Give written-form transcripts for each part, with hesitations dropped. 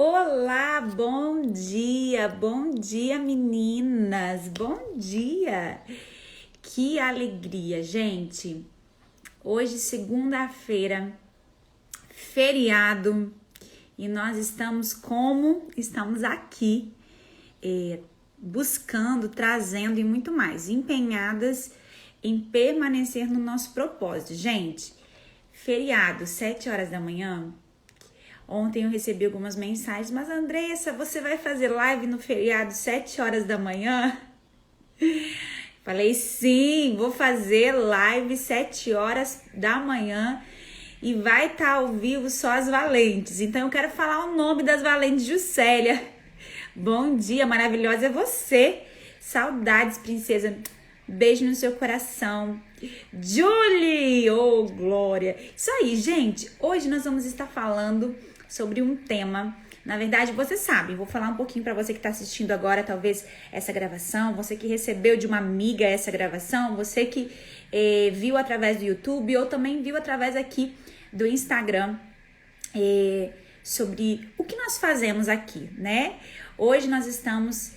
Olá, bom dia meninas, bom dia, que alegria, gente, hoje segunda-feira, feriado, e nós estamos aqui, buscando, trazendo e muito mais, empenhadas em permanecer no nosso propósito, gente, feriado, 7 horas da manhã. Ontem eu recebi algumas mensagens, mas Andressa, você vai fazer live no feriado 7 horas da manhã? Falei, sim, vou fazer live 7 horas da manhã e vai estar ao vivo só as valentes. Então eu quero falar o nome das valentes. Juscelia, bom dia, maravilhosa é você. Saudades, princesa. Beijo no seu coração. Julie, oh glória. Isso aí, gente, hoje nós vamos estar falando sobre um tema, na verdade, você sabe, vou falar um pouquinho para você que está assistindo agora, talvez, essa gravação, você que recebeu de uma amiga essa gravação, você que viu através do YouTube ou também viu através aqui do Instagram, sobre o que nós fazemos aqui, né? Hoje nós estamos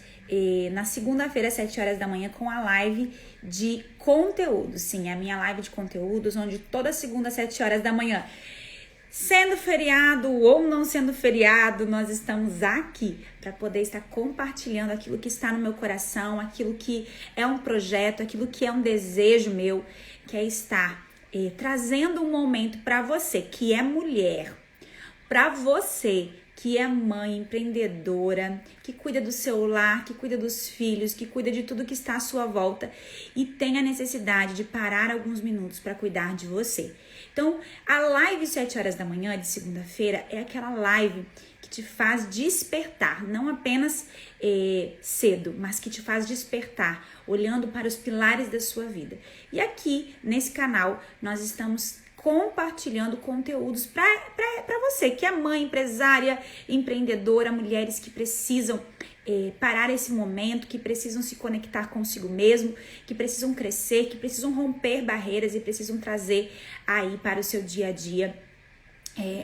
na segunda-feira, às 7 horas da manhã, com a live de conteúdo, sim, a minha live de conteúdos, onde toda segunda, às 7 horas da manhã, sendo feriado ou não sendo feriado, nós estamos aqui para poder estar compartilhando aquilo que está no meu coração, aquilo que é um projeto, aquilo que é um desejo meu, que é estar trazendo um momento para você que é mulher, para você que é mãe, empreendedora, que cuida do seu lar, que cuida dos filhos, que cuida de tudo que está à sua volta e tem a necessidade de parar alguns minutos para cuidar de você. Então, a live 7 horas da manhã de segunda-feira é aquela live que te faz despertar, não apenas cedo, mas que te faz despertar, olhando para os pilares da sua vida. E aqui, nesse canal, nós estamos compartilhando conteúdos para você, que é mãe, empresária, empreendedora, mulheres que precisam parar esse momento, que precisam se conectar consigo mesmo, que precisam crescer, que precisam romper barreiras e precisam trazer aí para o seu dia a dia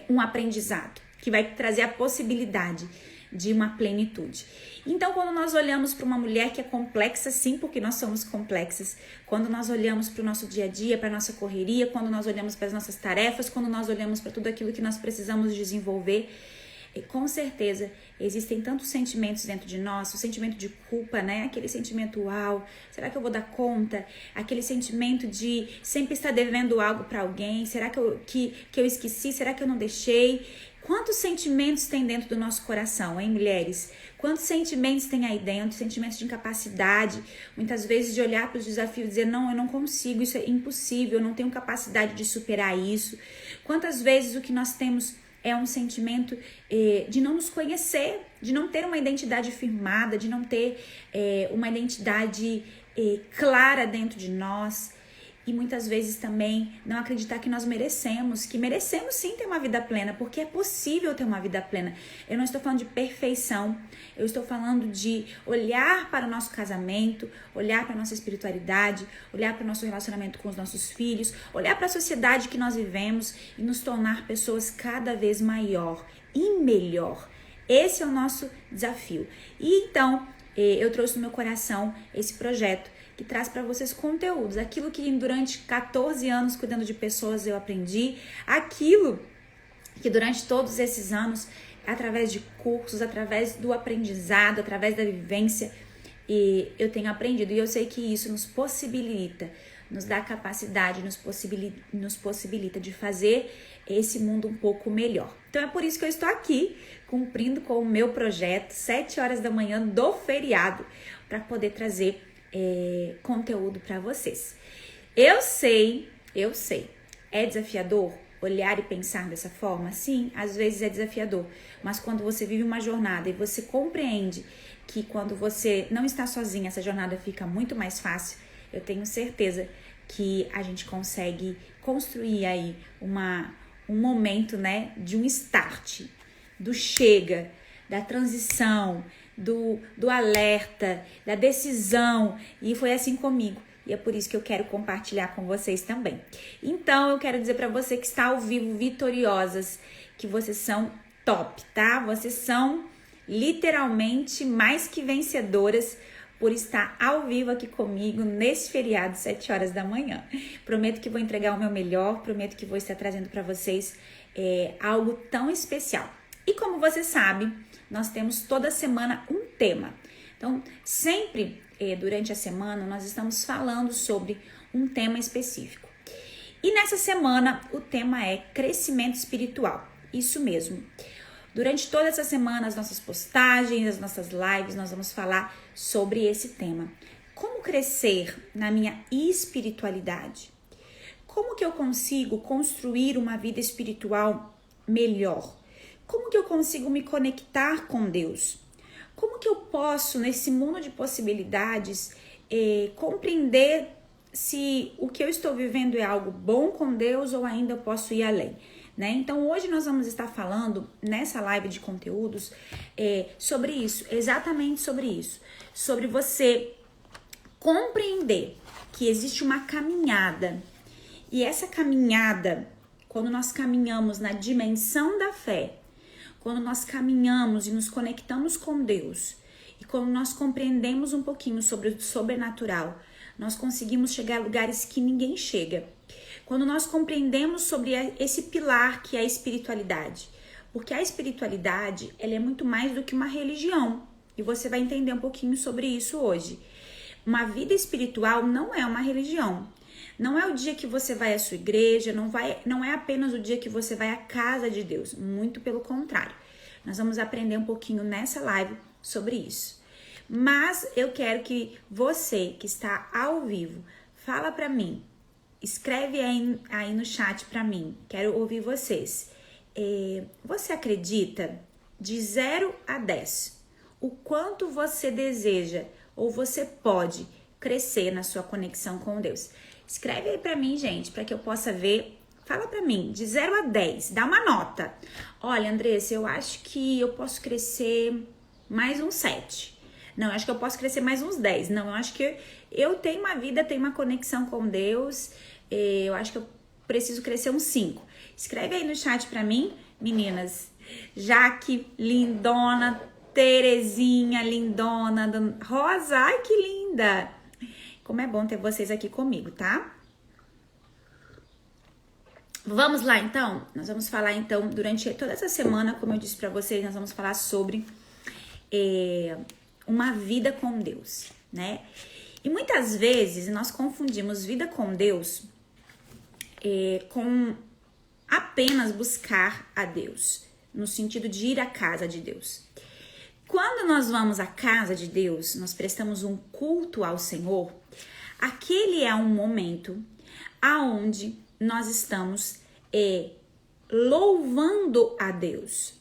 um aprendizado, que vai trazer a possibilidade de uma plenitude. Então, quando nós olhamos para uma mulher que é complexa, sim, porque nós somos complexas, quando nós olhamos para o nosso dia a dia, para a nossa correria, quando nós olhamos para as nossas tarefas, quando nós olhamos para tudo aquilo que nós precisamos desenvolver, com certeza existem tantos sentimentos dentro de nós, o sentimento de culpa, né? Aquele sentimento, uau, será que eu vou dar conta? Aquele sentimento de sempre estar devendo algo para alguém, será que eu esqueci? Será que eu não deixei? Quantos sentimentos tem dentro do nosso coração, hein, mulheres? Quantos sentimentos tem aí dentro? Sentimentos de incapacidade, muitas vezes de olhar para os desafios e dizer, não, eu não consigo, isso é impossível, eu não tenho capacidade de superar isso. Quantas vezes o que nós temos é um sentimento de não nos conhecer, de não ter uma identidade firmada, de não ter uma identidade clara dentro de nós. E muitas vezes também não acreditar que nós merecemos sim ter uma vida plena, porque é possível ter uma vida plena. Eu não estou falando de perfeição, eu estou falando de olhar para o nosso casamento, olhar para a nossa espiritualidade, olhar para o nosso relacionamento com os nossos filhos, olhar para a sociedade que nós vivemos e nos tornar pessoas cada vez maior e melhor. Esse é o nosso desafio. E então, eu trouxe no meu coração esse projeto que traz para vocês conteúdos, aquilo que durante 14 anos cuidando de pessoas eu aprendi, aquilo que durante todos esses anos, através de cursos, através do aprendizado, através da vivência, eu tenho aprendido. E eu sei que isso nos possibilita, nos dá capacidade, nos possibilita de fazer esse mundo um pouco melhor. Então é por isso que eu estou aqui, cumprindo com o meu projeto, 7 horas da manhã do feriado, para poder trazer conteúdo para vocês. Eu sei, é desafiador olhar e pensar dessa forma? Sim, às vezes é desafiador, mas quando você vive uma jornada e você compreende que quando você não está sozinha, essa jornada fica muito mais fácil, eu tenho certeza que a gente consegue construir aí um momento, né, de um start, do chega, da transição, do alerta, da decisão, e foi assim comigo. E é por isso que eu quero compartilhar com vocês também. Então, eu quero dizer para você que está ao vivo, vitoriosas, que vocês são top, tá? Vocês são literalmente mais que vencedoras por estar ao vivo aqui comigo nesse feriado, 7 horas da manhã. Prometo que vou entregar o meu melhor, prometo que vou estar trazendo para vocês algo tão especial. E como você sabe, nós temos toda semana um tema. Então, sempre durante a semana, nós estamos falando sobre um tema específico. E nessa semana, o tema é crescimento espiritual. Isso mesmo. Durante toda essa semana, as nossas postagens, as nossas lives, nós vamos falar sobre esse tema. Como crescer na minha espiritualidade? Como que eu consigo construir uma vida espiritual melhor? Como que eu consigo me conectar com Deus? Como que eu posso, nesse mundo de possibilidades, compreender se o que eu estou vivendo é algo bom com Deus ou ainda eu posso ir além? Né? Então, hoje nós vamos estar falando, nessa live de conteúdos, sobre isso, exatamente sobre isso. Sobre você compreender que existe uma caminhada. E essa caminhada, quando nós caminhamos na dimensão da fé, quando nós caminhamos e nos conectamos com Deus, e quando nós compreendemos um pouquinho sobre o sobrenatural, nós conseguimos chegar a lugares que ninguém chega. Quando nós compreendemos sobre esse pilar que é a espiritualidade. Porque a espiritualidade, ela é muito mais do que uma religião. E você vai entender um pouquinho sobre isso hoje. Uma vida espiritual não é uma religião. Não é o dia que você vai à sua igreja, não é apenas o dia que você vai à casa de Deus. Muito pelo contrário. Nós vamos aprender um pouquinho nessa live sobre isso. Mas eu quero que você que está ao vivo, fala para mim. Escreve aí no chat para mim, quero ouvir vocês. Você acredita de 0 a 10 o quanto você deseja ou você pode crescer na sua conexão com Deus? Escreve aí para mim, gente, para que eu possa ver. Fala para mim, de 0 a 10, dá uma nota. Olha, Andressa, eu acho que eu posso crescer mais um 7. Não, eu acho que eu posso crescer mais uns 10. Não, eu acho que eu tenho uma vida, tenho uma conexão com Deus. Eu acho que eu preciso crescer uns 5. Escreve aí no chat pra mim, meninas. Jaque, lindona. Terezinha, lindona. Rosa, ai que linda. Como é bom ter vocês aqui comigo, tá? Vamos lá, então? Nós vamos falar, então, durante toda essa semana, como eu disse pra vocês, nós vamos falar sobre uma vida com Deus, né? E muitas vezes nós confundimos vida com Deus com apenas buscar a Deus, no sentido de ir à casa de Deus. Quando nós vamos à casa de Deus, nós prestamos um culto ao Senhor, aquele é um momento aonde nós estamos louvando a Deus.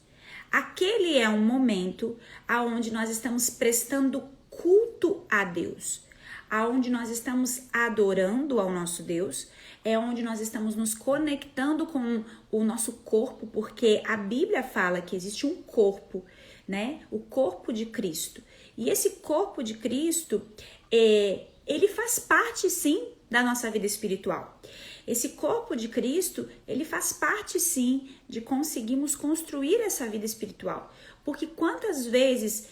Aquele é um momento aonde nós estamos prestando culto a Deus, aonde nós estamos adorando ao nosso Deus, é onde nós estamos nos conectando com o nosso corpo, porque a Bíblia fala que existe um corpo, né? O corpo de Cristo. E esse corpo de Cristo, ele faz parte, sim, da nossa vida espiritual. Esse corpo de Cristo, ele faz parte, sim, de conseguirmos construir essa vida espiritual. Porque quantas vezes,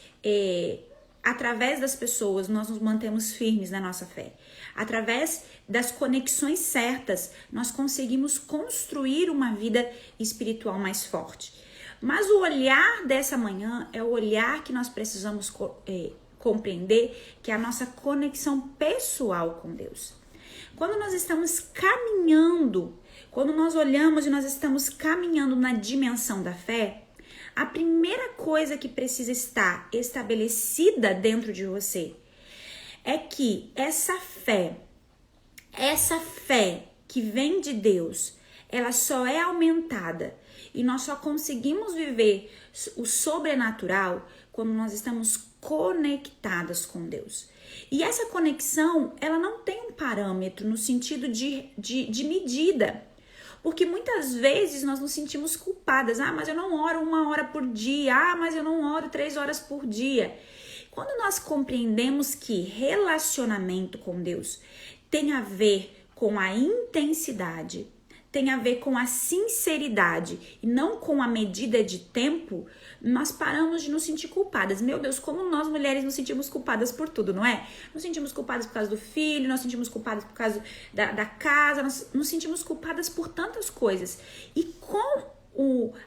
através das pessoas, nós nos mantemos firmes na nossa fé. Através das conexões certas, nós conseguimos construir uma vida espiritual mais forte. Mas o olhar dessa manhã é o olhar que nós precisamos compreender, que é a nossa conexão pessoal com Deus. Quando nós estamos caminhando, quando nós olhamos e nós estamos caminhando na dimensão da fé, a primeira coisa que precisa estar estabelecida dentro de você é que essa fé que vem de Deus, ela só é aumentada e nós só conseguimos viver o sobrenatural quando nós estamos conectadas com Deus. E essa conexão, ela não tem um parâmetro no sentido de medida. Porque muitas vezes nós nos sentimos culpadas. Ah, mas eu não oro 1 hora por dia. Ah, mas eu não oro 3 horas por dia. Quando nós compreendemos que relacionamento com Deus tem a ver com a intensidade, tem a ver com a sinceridade e não com a medida de tempo, nós paramos de nos sentir culpadas. Meu Deus, como nós mulheres nos sentimos culpadas por tudo, não é? Nos sentimos culpadas por causa do filho, nós sentimos culpadas por causa da casa, nós nos sentimos culpadas por tantas coisas. E com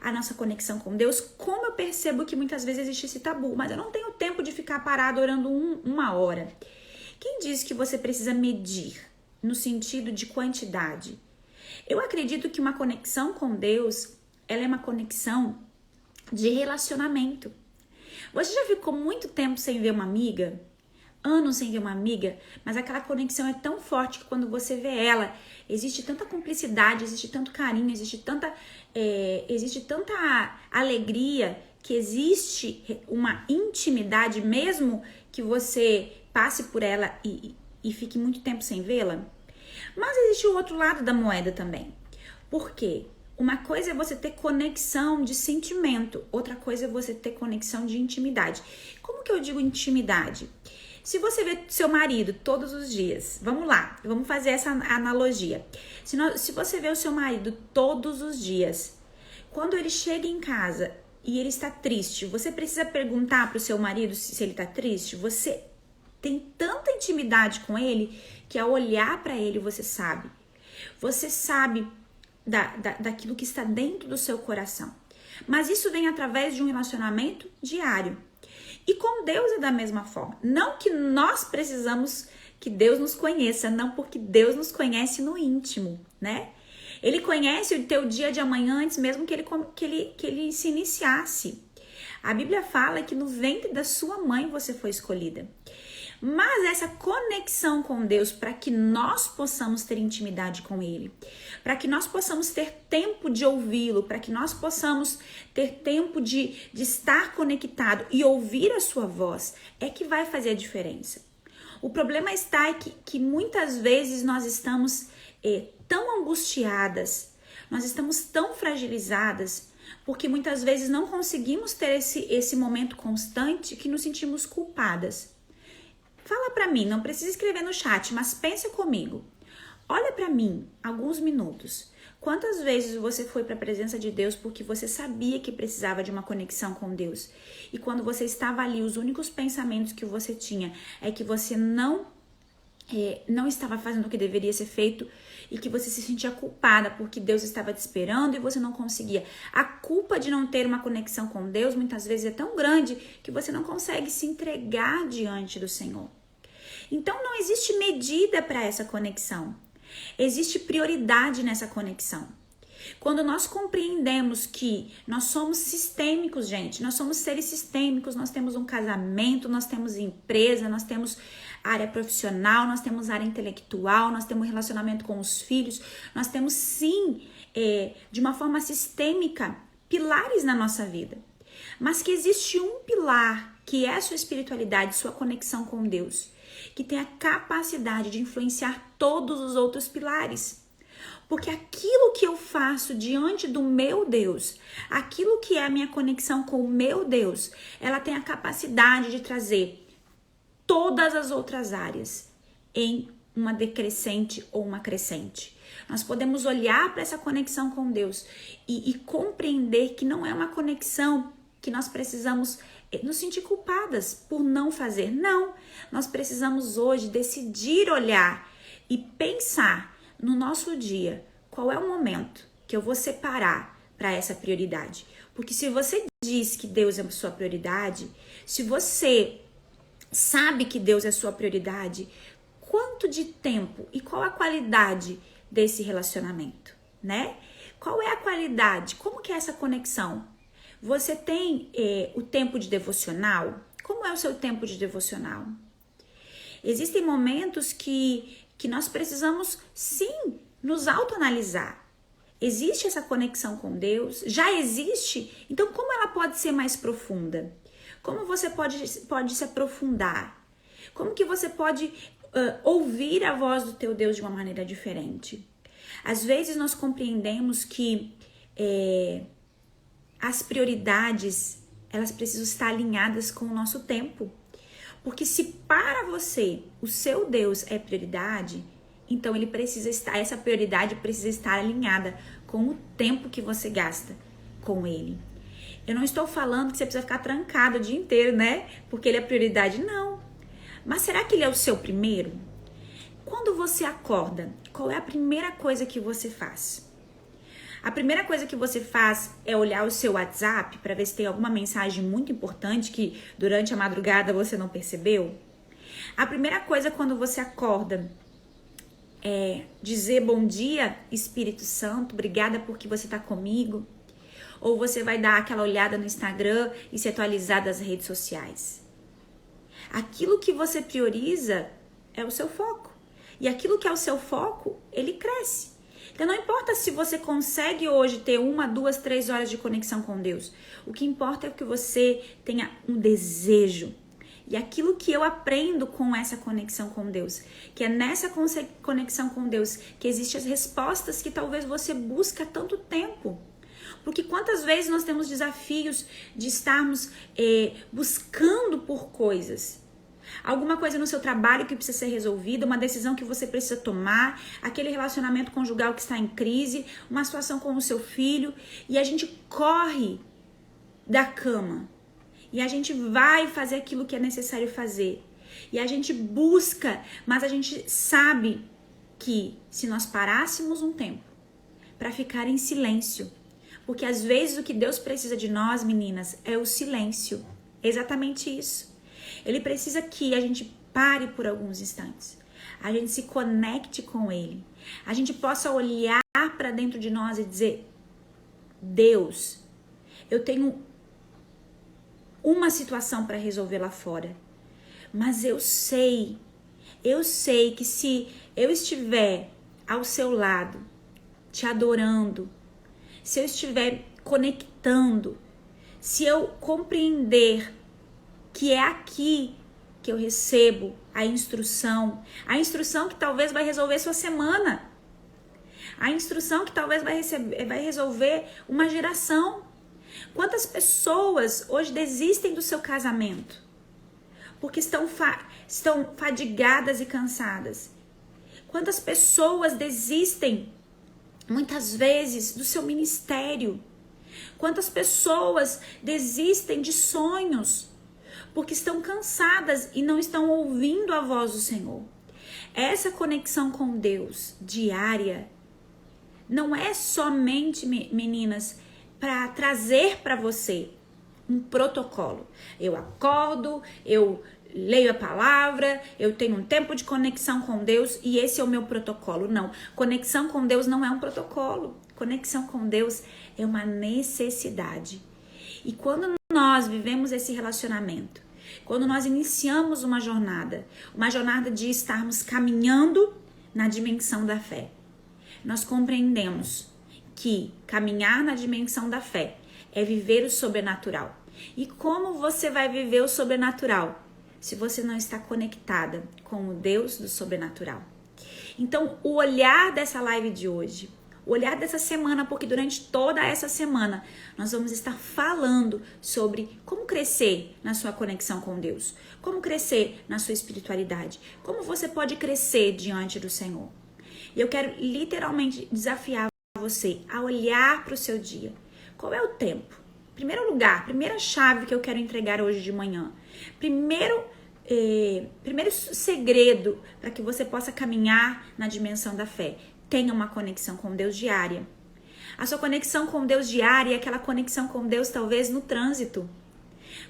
a nossa conexão com Deus, como eu percebo que muitas vezes existe esse tabu, mas eu não tenho tempo de ficar parado orando uma hora. Quem diz que você precisa medir no sentido de quantidade? Eu acredito que uma conexão com Deus, ela é uma conexão de relacionamento. Você já ficou muito tempo sem ver uma amiga? Anos sem ver uma amiga, mas aquela conexão é tão forte que quando você vê ela, existe tanta cumplicidade, existe tanto carinho, existe tanta alegria, que existe uma intimidade, mesmo que você passe por ela e fique muito tempo sem vê-la. Mas existe o outro lado da moeda também. Por quê? Uma coisa é você ter conexão de sentimento, outra coisa é você ter conexão de intimidade. Como que eu digo intimidade? Se você vê seu marido todos os dias, vamos lá, vamos fazer essa analogia. Se você vê o seu marido todos os dias, quando ele chega em casa e ele está triste, você precisa perguntar para o seu marido se ele está triste? Você tem tanta intimidade com ele que ao olhar para ele você sabe. Você sabe daquilo que está dentro do seu coração. Mas isso vem através de um relacionamento diário. E com Deus é da mesma forma. Não que nós precisamos que Deus nos conheça, não, porque Deus nos conhece no íntimo, né? Ele conhece o teu dia de amanhã antes mesmo que ele se iniciasse. A Bíblia fala que no ventre da sua mãe você foi escolhida. Mas essa conexão com Deus, para que nós possamos ter intimidade com Ele, para que nós possamos ter tempo de ouvi-lo, para que nós possamos ter tempo de estar conectado e ouvir a sua voz, é que vai fazer a diferença. O problema está que muitas vezes nós estamos tão angustiadas, nós estamos tão fragilizadas, porque muitas vezes não conseguimos ter esse momento constante que nos sentimos culpadas. Fala pra mim, não precisa escrever no chat, mas pensa comigo. Olha pra mim, alguns minutos. Quantas vezes você foi para a presença de Deus porque você sabia que precisava de uma conexão com Deus? E quando você estava ali, os únicos pensamentos que você tinha é que você não estava fazendo o que deveria ser feito e que você se sentia culpada porque Deus estava te esperando e você não conseguia. A culpa de não ter uma conexão com Deus muitas vezes é tão grande que você não consegue se entregar diante do Senhor. Então não existe medida para essa conexão. Existe prioridade nessa conexão. Quando nós compreendemos que nós somos sistêmicos, gente, nós somos seres sistêmicos, nós temos um casamento, nós temos empresa, nós temos área profissional, nós temos área intelectual, nós temos relacionamento com os filhos, nós temos sim, de uma forma sistêmica, pilares na nossa vida. Mas que existe um pilar, que é a sua espiritualidade, sua conexão com Deus, que tem a capacidade de influenciar todos os outros pilares. Porque aquilo que eu faço diante do meu Deus, aquilo que é a minha conexão com o meu Deus, ela tem a capacidade de trazer todas as outras áreas em uma decrescente ou uma crescente. Nós podemos olhar para essa conexão com Deus e compreender que não é uma conexão que nós precisamos nos sentir culpadas por não fazer. Não, nós precisamos hoje decidir olhar e pensar no nosso dia, qual é o momento que eu vou separar para essa prioridade. Porque se você diz que Deus é a sua prioridade, se você sabe que Deus é a sua prioridade, quanto de tempo e qual a qualidade desse relacionamento, né? Qual é a qualidade? Como que é essa conexão? Você tem o tempo de devocional? Como é o seu tempo de devocional? Existem momentos que nós precisamos, sim, nos autoanalisar. Existe essa conexão com Deus? Já existe? Então, como ela pode ser mais profunda? Como você pode se aprofundar? Como que você pode ouvir a voz do teu Deus de uma maneira diferente? Às vezes, nós compreendemos que as prioridades, elas precisam estar alinhadas com o nosso tempo. Porque se para você o seu Deus é prioridade, Então essa prioridade precisa estar alinhada com o tempo que você gasta com ele. Eu não estou falando que você precisa ficar trancado o dia inteiro, né? Porque ele é prioridade, não. Mas será que ele é o seu primeiro? Quando você acorda, qual é a primeira coisa que você faz? A primeira coisa que você faz é olhar o seu WhatsApp para ver se tem alguma mensagem muito importante que durante a madrugada você não percebeu? A primeira coisa quando você acorda é dizer bom dia, Espírito Santo, obrigada porque você está comigo? Ou você vai dar aquela olhada no Instagram e se atualizar das redes sociais? Aquilo que você prioriza é o seu foco. E aquilo que é o seu foco, ele cresce. Então não importa se você consegue hoje ter 1, 2, 3 horas de conexão com Deus. O que importa é que você tenha um desejo. E aquilo que eu aprendo com essa conexão com Deus, que é nessa conexão com Deus que existem as respostas que talvez você busca há tanto tempo. Porque quantas vezes nós temos desafios de estarmos buscando por coisas. Alguma coisa no seu trabalho que precisa ser resolvida, uma decisão que você precisa tomar, aquele relacionamento conjugal que está em crise, uma situação com o seu filho, e a gente corre da cama e a gente vai fazer aquilo que é necessário fazer. E a gente busca, mas a gente sabe que se nós parássemos um tempo para ficar em silêncio, porque às vezes o que Deus precisa de nós, meninas, é o silêncio. Exatamente isso. Ele precisa que a gente pare por alguns instantes, a gente se conecte com Ele, a gente possa olhar para dentro de nós e dizer: Deus, eu tenho uma situação para resolver lá fora, mas eu sei que se eu estiver ao seu lado, te adorando, se eu estiver conectando, se eu compreender que é aqui que eu recebo a instrução que talvez vai resolver sua semana, a instrução que talvez vai resolver uma geração. Quantas pessoas hoje desistem do seu casamento porque estão fadigadas e cansadas? Quantas pessoas desistem muitas vezes do seu ministério? Quantas pessoas desistem de sonhos porque estão cansadas e não estão ouvindo a voz do Senhor? Essa conexão com Deus diária não é somente, meninas, para trazer para você um protocolo. Eu acordo, eu leio a palavra, eu tenho um tempo de conexão com Deus e esse é o meu protocolo. Não, conexão com Deus não é um protocolo. Conexão com Deus é uma necessidade. E quando nós vivemos esse relacionamento, quando nós iniciamos uma jornada de estarmos caminhando na dimensão da fé, nós compreendemos que caminhar na dimensão da fé é viver o sobrenatural. E como você vai viver o sobrenatural se você não está conectada com o Deus do sobrenatural? Então, o olhar dessa live de hoje, o olhar dessa semana, porque durante toda essa semana nós vamos estar falando sobre como crescer na sua conexão com Deus, como crescer na sua espiritualidade, como você pode crescer diante do Senhor. E eu quero literalmente desafiar você a olhar para o seu dia. Qual é o tempo? Primeiro lugar, primeira chave que eu quero entregar hoje de manhã. Primeiro segredo para que você possa caminhar na dimensão da fé. Tenha uma conexão com Deus diária. A sua conexão com Deus diária é aquela conexão com Deus talvez no trânsito.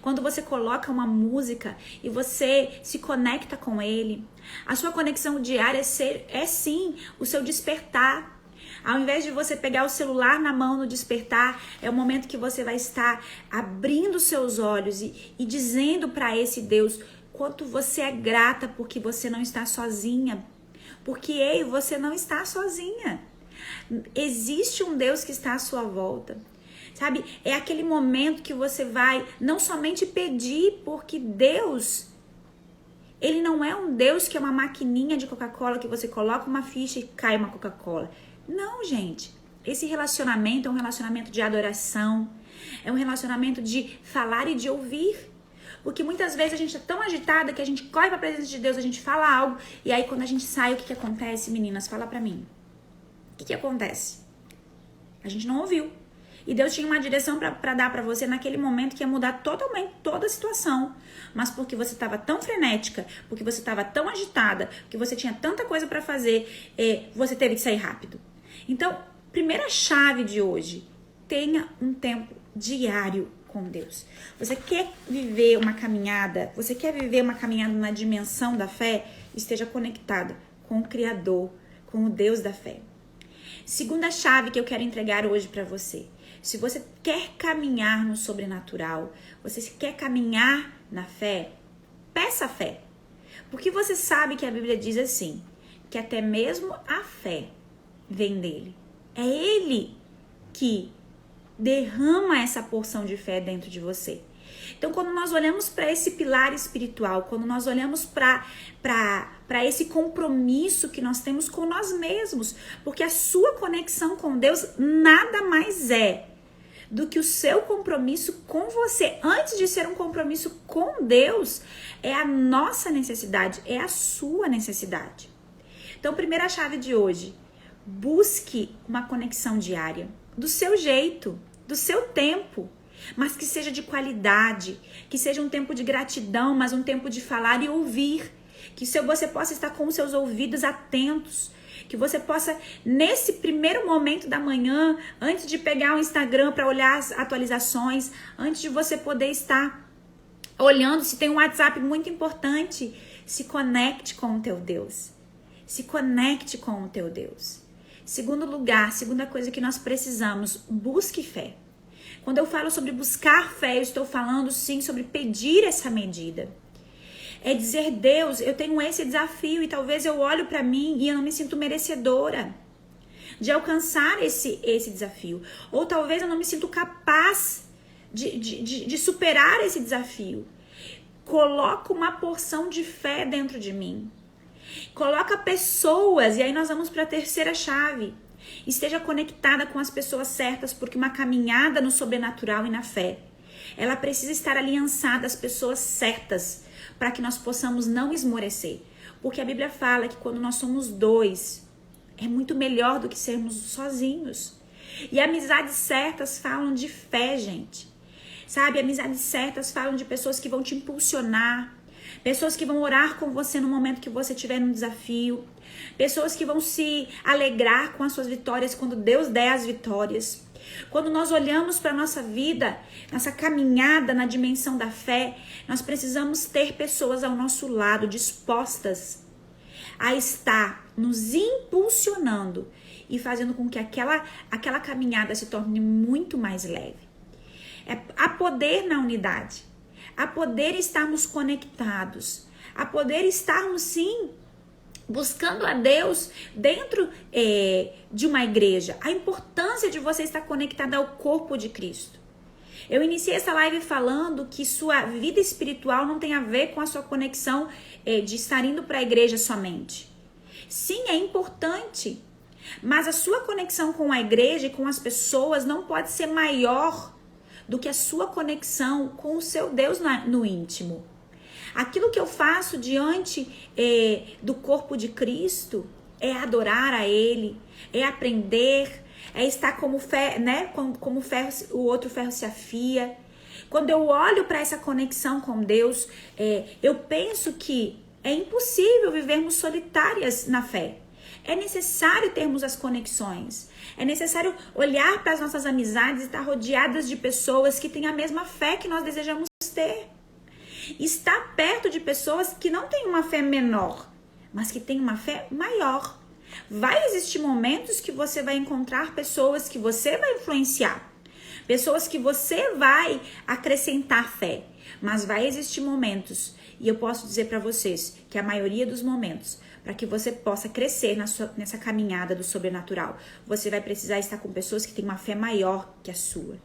Quando você coloca uma música e você se conecta com Ele. A sua conexão diária é sim o seu despertar. Ao invés de você pegar o celular na mão no despertar, é o momento que você vai estar abrindo seus olhos e dizendo para esse Deus quanto você é grata porque você não está sozinha. Porque você não está sozinha. Existe um Deus que está à sua volta. Sabe? É aquele momento que você vai não somente pedir, porque Deus, Ele não é um Deus que é uma maquininha de Coca-Cola que você coloca uma ficha e cai uma Coca-Cola. Não, gente. Esse relacionamento é um relacionamento de adoração. É um relacionamento de falar e de ouvir. Porque muitas vezes a gente é tão agitada que a gente corre pra presença de Deus, a gente fala algo, e aí quando a gente sai, o que acontece, meninas? Fala pra mim. O que acontece? A gente não ouviu. E Deus tinha uma direção pra dar pra você naquele momento que ia mudar totalmente toda a situação. Mas porque você estava tão frenética, porque você estava tão agitada, porque você tinha tanta coisa pra fazer, você teve que sair rápido. Então, primeira chave de hoje, tenha um tempo diário com Deus. Você quer viver uma caminhada, na dimensão da fé, esteja conectada com o Criador, com o Deus da fé. Segunda chave que eu quero entregar hoje para você. Se você quer caminhar no sobrenatural, você quer caminhar na fé, peça fé. Porque você sabe que a Bíblia diz assim, que até mesmo a fé vem dele. É ele que derrama essa porção de fé dentro de você. Então, quando nós olhamos para esse pilar espiritual, quando nós olhamos para esse compromisso que nós temos com nós mesmos, porque a sua conexão com Deus nada mais é do que o seu compromisso com você. Antes de ser um compromisso com Deus, é a nossa necessidade, é a sua necessidade. Então, primeira chave de hoje, busque uma conexão diária, do seu jeito, do seu tempo, mas que seja de qualidade, que seja um tempo de gratidão, mas um tempo de falar e ouvir, que você possa estar com os seus ouvidos atentos, que você possa, nesse primeiro momento da manhã, antes de pegar o Instagram para olhar as atualizações, antes de você poder estar olhando se tem um WhatsApp muito importante, se conecte com o teu Deus. Se conecte com o teu Deus. Segundo lugar, segunda coisa que nós precisamos, busque fé. Quando eu falo sobre buscar fé, eu estou falando sim sobre pedir essa medida. É dizer, Deus, eu tenho esse desafio e talvez eu olho para mim e eu não me sinto merecedora de alcançar esse desafio. Ou talvez eu não me sinto capaz de superar esse desafio. Coloca uma porção de fé dentro de mim. Coloca pessoas, e aí nós vamos para a terceira chave. Esteja conectada com as pessoas certas, porque uma caminhada no sobrenatural e na fé, ela precisa estar aliançada às pessoas certas, para que nós possamos não esmorecer. Porque a Bíblia fala que quando nós somos dois, é muito melhor do que sermos sozinhos. E amizades certas falam de fé, gente. Sabe, amizades certas falam de pessoas que vão te impulsionar, pessoas que vão orar com você no momento que você estiver num desafio, pessoas que vão se alegrar com as suas vitórias quando Deus der as vitórias. Quando nós olhamos para a nossa vida, nossa caminhada na dimensão da fé, nós precisamos ter pessoas ao nosso lado dispostas a estar nos impulsionando e fazendo com que aquela caminhada se torne muito mais leve. Há poder na unidade, há poder estarmos conectados, há poder estarmos sim buscando a Deus dentro de uma igreja. A importância de você estar conectada ao corpo de Cristo. Eu iniciei essa live falando que sua vida espiritual não tem a ver com a sua conexão de estar indo para a igreja somente. Sim, é importante, mas a sua conexão com a igreja e com as pessoas não pode ser maior do que a sua conexão com o seu Deus no íntimo. Aquilo que eu faço diante do corpo de Cristo é adorar a Ele, é aprender, é estar como ferro, né? Como ferro, o outro ferro se afia. Quando eu olho para essa conexão com Deus, eu penso que é impossível vivermos solitárias na fé. É necessário termos as conexões. É necessário olhar para as nossas amizades e estar rodeadas de pessoas que têm a mesma fé que nós desejamos ter. Estar perto de pessoas que não têm uma fé menor, mas que têm uma fé maior. Vai existir momentos que você vai encontrar pessoas que você vai influenciar, pessoas que você vai acrescentar fé, mas vai existir momentos, e eu posso dizer para vocês que a maioria dos momentos, para que você possa crescer nessa caminhada do sobrenatural, você vai precisar estar com pessoas que têm uma fé maior que a sua.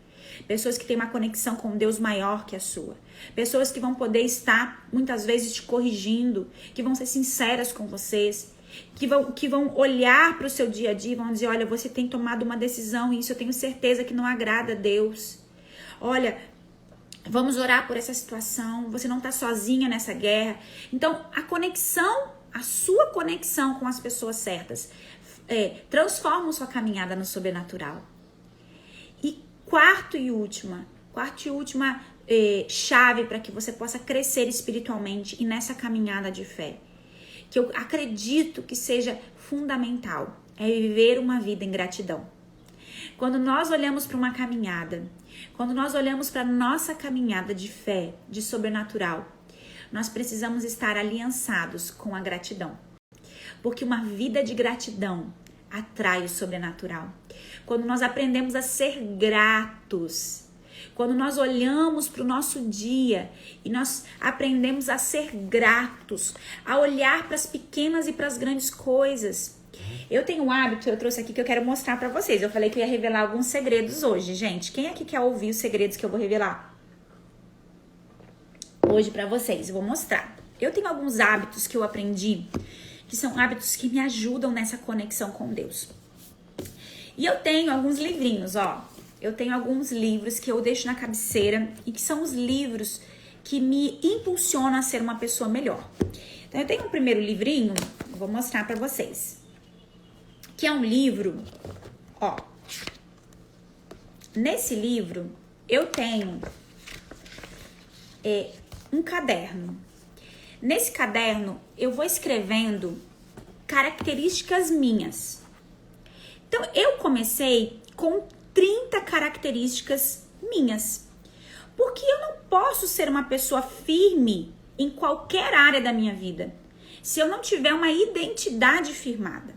Pessoas que têm uma conexão com Deus maior que a sua. Pessoas que vão poder estar, muitas vezes, te corrigindo, que vão ser sinceras com vocês, que vão olhar para o seu dia a dia e vão dizer, olha, você tem tomado uma decisão e isso eu tenho certeza que não agrada a Deus. Olha, Vamos orar por essa situação. Você não tá sozinha nessa guerra. Então, a sua conexão com as pessoas certas, transforma a sua caminhada no sobrenatural. E quarto e última chave para que você possa crescer espiritualmente e nessa caminhada de fé, que eu acredito que seja fundamental, é viver uma vida em gratidão. Quando nós olhamos para uma caminhada, quando nós olhamos para nossa caminhada de fé, de sobrenatural, nós precisamos estar aliançados com a gratidão. Porque uma vida de gratidão atrai o sobrenatural. Quando nós aprendemos a ser gratos, quando nós olhamos para o nosso dia e nós aprendemos a ser gratos, a olhar para as pequenas e para as grandes coisas. Eu tenho um hábito, eu trouxe aqui que eu quero mostrar para vocês. Eu falei que eu ia revelar alguns segredos hoje, gente. Quem aqui quer ouvir os segredos que eu vou revelar hoje para vocês? Eu vou mostrar. Eu tenho alguns hábitos que eu aprendi, que são hábitos que me ajudam nessa conexão com Deus. E eu tenho alguns livrinhos, ó. Eu tenho alguns livros que eu deixo na cabeceira e que são os livros que me impulsionam a ser uma pessoa melhor. Então, eu tenho um primeiro livrinho, eu vou mostrar pra vocês. Que é um livro, ó. Nesse livro, eu tenho um caderno. Nesse caderno, eu vou escrevendo características minhas. Então, eu comecei com 30 características minhas. Porque eu não posso ser uma pessoa firme em qualquer área da minha vida se eu não tiver uma identidade firmada.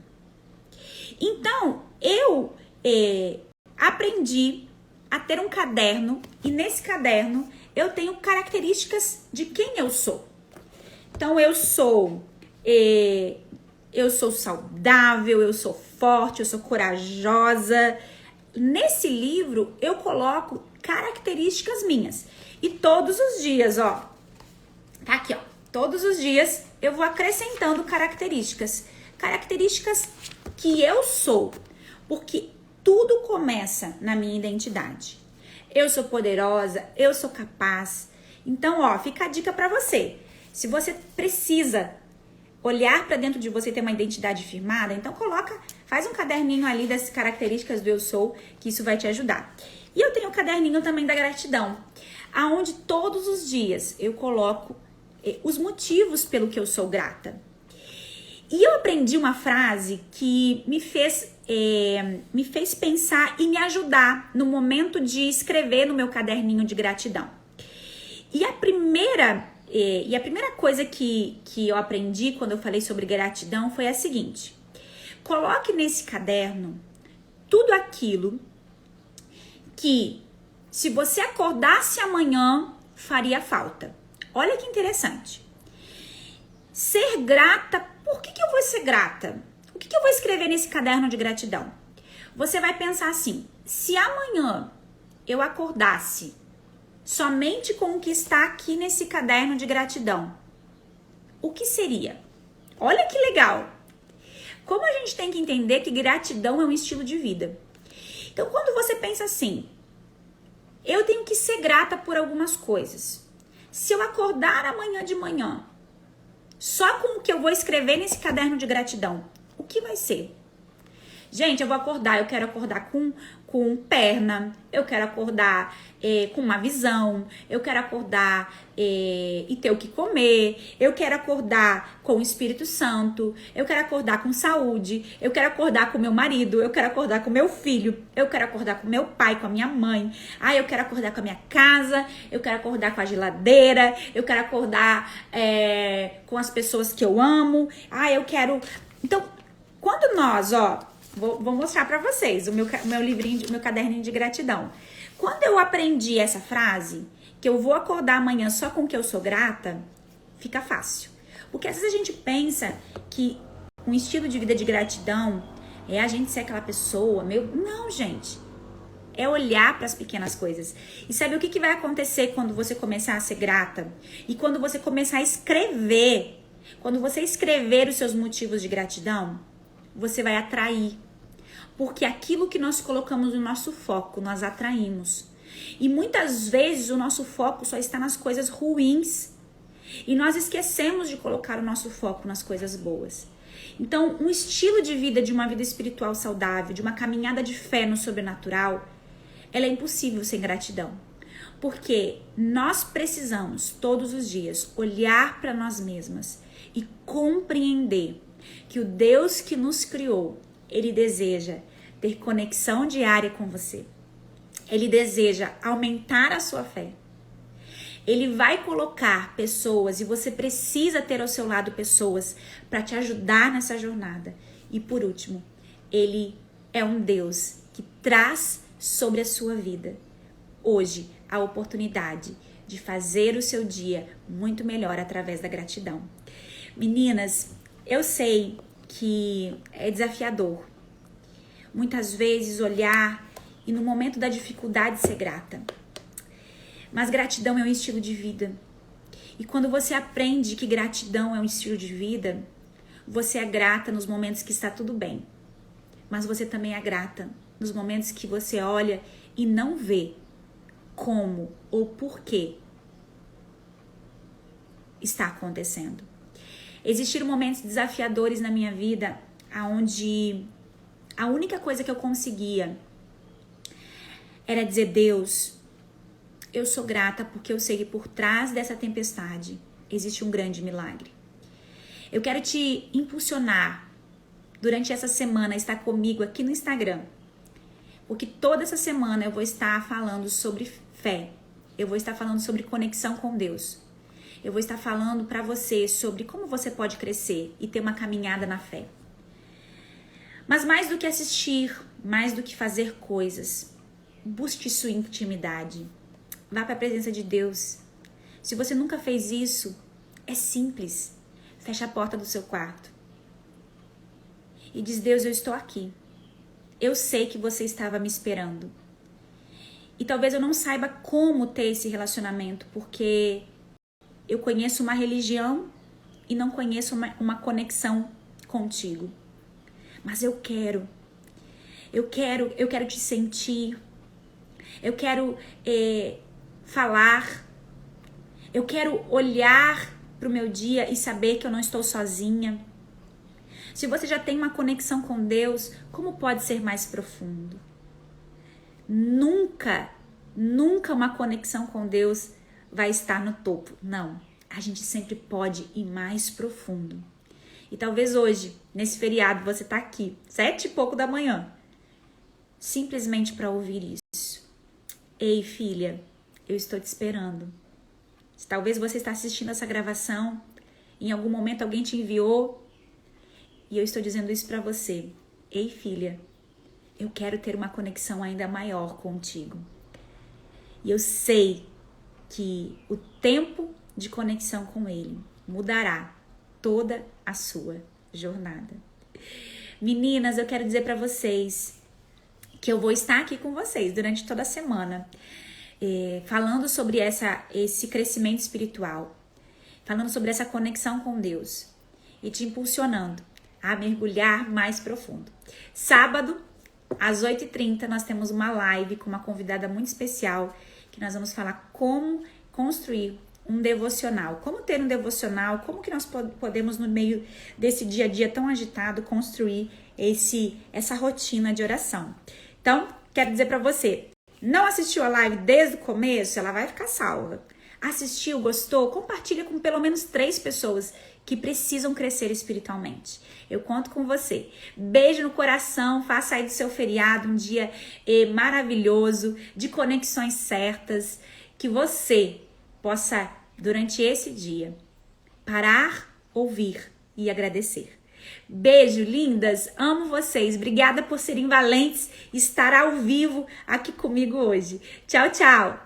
Então, eu aprendi a ter um caderno e nesse caderno eu tenho características de quem eu sou. Então, eu sou saudável, eu sou forte, eu sou corajosa. Nesse livro, eu coloco características minhas. E todos os dias, ó, tá aqui, ó. Todos os dias eu vou acrescentando características. Características que eu sou. Porque tudo começa na minha identidade. Eu sou poderosa, eu sou capaz. Então, ó, fica a dica pra você. Se você precisa olhar pra dentro de você e ter uma identidade firmada, então faz um caderninho ali das características do eu sou, que isso vai te ajudar. E eu tenho um caderninho também da gratidão, aonde todos os dias eu coloco os motivos pelo que eu sou grata. E eu aprendi uma frase que me fez pensar e me ajudar no momento de escrever no meu caderninho de gratidão. E a primeira coisa que eu aprendi quando eu falei sobre gratidão foi a seguinte: coloque nesse caderno tudo aquilo que, se você acordasse amanhã, faria falta. Olha que interessante. Ser grata, por que eu vou ser grata? O que eu vou escrever nesse caderno de gratidão? Você vai pensar assim: se amanhã eu acordasse somente com o que está aqui nesse caderno de gratidão, o que seria? Olha que legal! Como a gente tem que entender que gratidão é um estilo de vida. Então, quando você pensa assim, eu tenho que ser grata por algumas coisas. Se eu acordar amanhã de manhã, só com o que eu vou escrever nesse caderno de gratidão, o que vai ser? Gente, eu quero acordar com perna, eu quero acordar com uma visão, eu quero acordar e ter o que comer, eu quero acordar com o Espírito Santo, eu quero acordar com saúde, eu quero acordar com meu marido, eu quero acordar com meu filho, eu quero acordar com meu pai, com a minha mãe, eu quero acordar com a minha casa, eu quero acordar com a geladeira, eu quero acordar com as pessoas que eu amo, eu quero... Então, quando nós, vou mostrar pra vocês o meu livrinho, o meu caderninho de gratidão. Quando eu aprendi essa frase, que eu vou acordar amanhã só com o que eu sou grata, fica fácil. Porque às vezes a gente pensa que um estilo de vida de gratidão é a gente ser aquela pessoa Não, gente. É olhar para as pequenas coisas. E sabe o que vai acontecer quando você começar a ser grata? E quando você começar a escrever, quando você escrever os seus motivos de gratidão, você vai atrair. Porque aquilo que nós colocamos no nosso foco, nós atraímos. E muitas vezes o nosso foco só está nas coisas ruins. E nós esquecemos de colocar o nosso foco nas coisas boas. Então, um estilo de vida, de uma vida espiritual saudável, de uma caminhada de fé no sobrenatural, ela é impossível sem gratidão. Porque nós precisamos, todos os dias, olhar para nós mesmas e compreender que o Deus que nos criou, Ele deseja ter conexão diária com você. Ele deseja aumentar a sua fé. Ele vai colocar pessoas, e você precisa ter ao seu lado pessoas para te ajudar nessa jornada. E por último, Ele é um Deus que traz sobre a sua vida hoje a oportunidade de fazer o seu dia muito melhor através da gratidão. Meninas, eu sei que é desafiador muitas vezes olhar e no momento da dificuldade ser grata. Mas gratidão é um estilo de vida. E quando você aprende que gratidão é um estilo de vida, você é grata nos momentos que está tudo bem. Mas você também é grata nos momentos que você olha e não vê como ou por que está acontecendo. Existiram momentos desafiadores na minha vida onde a única coisa que eu conseguia era dizer: Deus, eu sou grata porque eu sei que por trás dessa tempestade existe um grande milagre. Eu quero te impulsionar durante essa semana a estar comigo aqui no Instagram, porque toda essa semana eu vou estar falando sobre fé, eu vou estar falando sobre conexão com Deus, eu vou estar falando para você sobre como você pode crescer e ter uma caminhada na fé. Mas mais do que assistir, mais do que fazer coisas, busque sua intimidade. Vá para a presença de Deus. Se você nunca fez isso, é simples. Fecha a porta do seu quarto e diz: Deus, eu estou aqui. Eu sei que você estava me esperando. E talvez eu não saiba como ter esse relacionamento, porque eu conheço uma religião e não conheço uma conexão contigo. Mas eu quero te sentir. Eu quero falar. Eu quero olhar para o meu dia e saber que eu não estou sozinha. Se você já tem uma conexão com Deus, como pode ser mais profundo? Nunca uma conexão com Deus vai estar no topo. Não, a gente sempre pode ir mais profundo. E talvez hoje, nesse feriado, você está aqui, 7h pouco da manhã, simplesmente para ouvir isso. Ei, filha, eu estou te esperando. Talvez você está assistindo essa gravação, em algum momento alguém te enviou, e eu estou dizendo isso para você. Ei, filha, eu quero ter uma conexão ainda maior contigo. E eu sei que o tempo de conexão com Ele mudará toda a sua jornada. Meninas, eu quero dizer para vocês que eu vou estar aqui com vocês durante toda a semana, falando sobre esse crescimento espiritual, falando sobre essa conexão com Deus e te impulsionando a mergulhar mais profundo. Sábado, às 8h30, nós temos uma live com uma convidada muito especial, que nós vamos falar como construir um devocional, como ter um devocional, como que nós podemos, no meio desse dia a dia tão agitado, construir essa rotina de oração. Então, quero dizer para você, não assistiu a live desde o começo, ela vai ficar salva. Assistiu, gostou? Compartilha com pelo menos 3 pessoas que precisam crescer espiritualmente. Eu conto com você. Beijo no coração, faça aí do seu feriado um dia maravilhoso, de conexões certas, que você possa, durante esse dia, parar, ouvir e agradecer. Beijo, lindas, amo vocês. Obrigada por serem valentes e estar ao vivo aqui comigo hoje. Tchau, tchau!